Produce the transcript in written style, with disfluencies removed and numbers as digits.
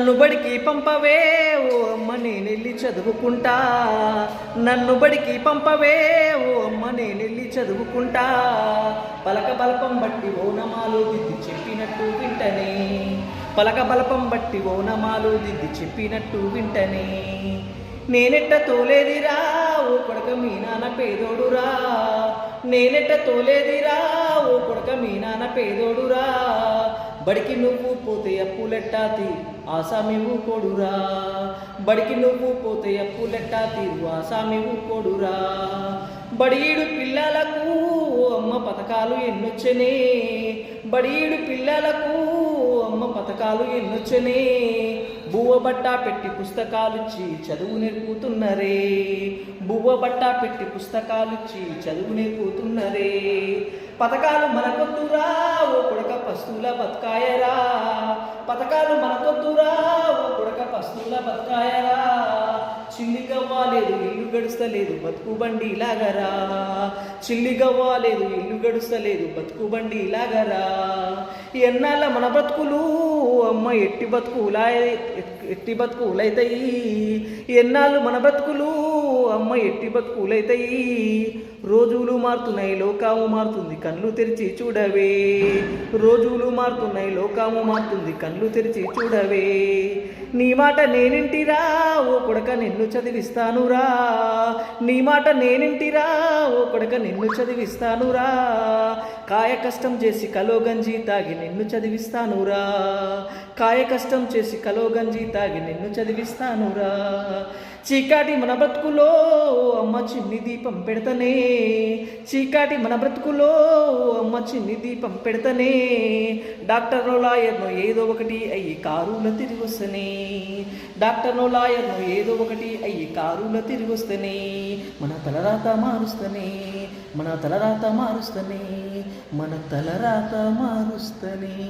నన్ను బడికి పంపవే ఓ అమ్మ నేనెళ్ళి చదువుకుంటా, నన్ను బడికి పంపవే ఓ అమ్మ నేనెళ్ళి చదువుకుంటా. పలక బలపం బట్టి ఓనమాలు దిద్ది చెప్పినట్టు వింటనే, పలక బలపం బట్టి ఓనమాలు దిద్ది చెప్పినట్టు వింటనే. నేనెట్ట తోలేదిరా ఓ కొడక మీ నాన్న పేదోడురా, నేనెట్ట తోలేదిరా ఓ కొడక మీ నాన్న పేదోడురా. బడికి నువ్వు పోతే అప్పులెట్టా తీరు ఆసామి ఊకోడురా, బడికి నువ్వు పోతే అప్పులెట్టా తీరు ఆసామి ఊకోడురా. బడీడు పిల్లలకు అమ్మ పథకాలు ఎన్నొచ్చనే, బడీడు పిల్లలకు అమ్మ పథకాలు ఎన్నొచ్చనే. బువ్వ బట్టా పెట్టి పుస్తకాలిచ్చి చదువు నేర్పుతున్నరే, బువ్వ బట్టా పెట్టి పుస్తకాలిచ్చి చదువు నేర్పుతున్నరే. పథకాలు మనకొద్దురా ఓ కొడక పస్తుల బతకాయరా, పథకాలు మనకొద్దురా ఓ కొడక పస్తుల బతకాయరా. చిల్లి గవ్వాలేదు ఇల్లు గడుస్తలేదు బతుకు బండి లాగరా, చిల్లి గవ్వాలేదు ఇల్లు గడుస్తలేదు బతుకు బండి లాగరా. ఎన్నాళ్ళ మన బతుకులు అమ్మ ఎట్టి బతుకులైతాయి, ఎన్నాళ్ళు మన బతుకులు అమ్మ ఎట్టి బతుకులైతాయి. రోజులు మారుతున్నాయి లోకాము మారుతుంది కళ్ళు తెరిచి చూడవే, రోజులు మారుతున్నాయి లోకాము మారుతుంది కళ్ళు తెరిచి చూడవే. నీ మాట నేనింటిరా ఓ కొడక నిన్ను చదివిస్తానురా, నీ మాట నేనింటిరా ఓ కొడక నిన్ను చదివిస్తానురా. కాయ కష్టం చేసి కలో గంజి తాగి నిన్ను చదివిస్తానురా, కాయ కష్టం చేసి కలో గంజి తాగి నిన్ను చదివిస్తానురా. చీకాటి మన బ్రతుకులో అమ్మ చిన్ని దీపం పెడతనే, చీకాటి మన బ్రతుకులో అమ్మ చిన్ని దీపం పెడతనే. డాక్టర్నో లాయర్నో ఏదో ఒకటి అయ్యి కారులో తిరిగి వస్తనే, డాక్టర్నో లాయర్నో ఏదో ఒకటి అయ్యి కారులో తిరిగి వస్తనే. మన తలరాత మారుస్తనే, మన తలరాత మారుస్తనే, మన తలరాత మారుస్తనే.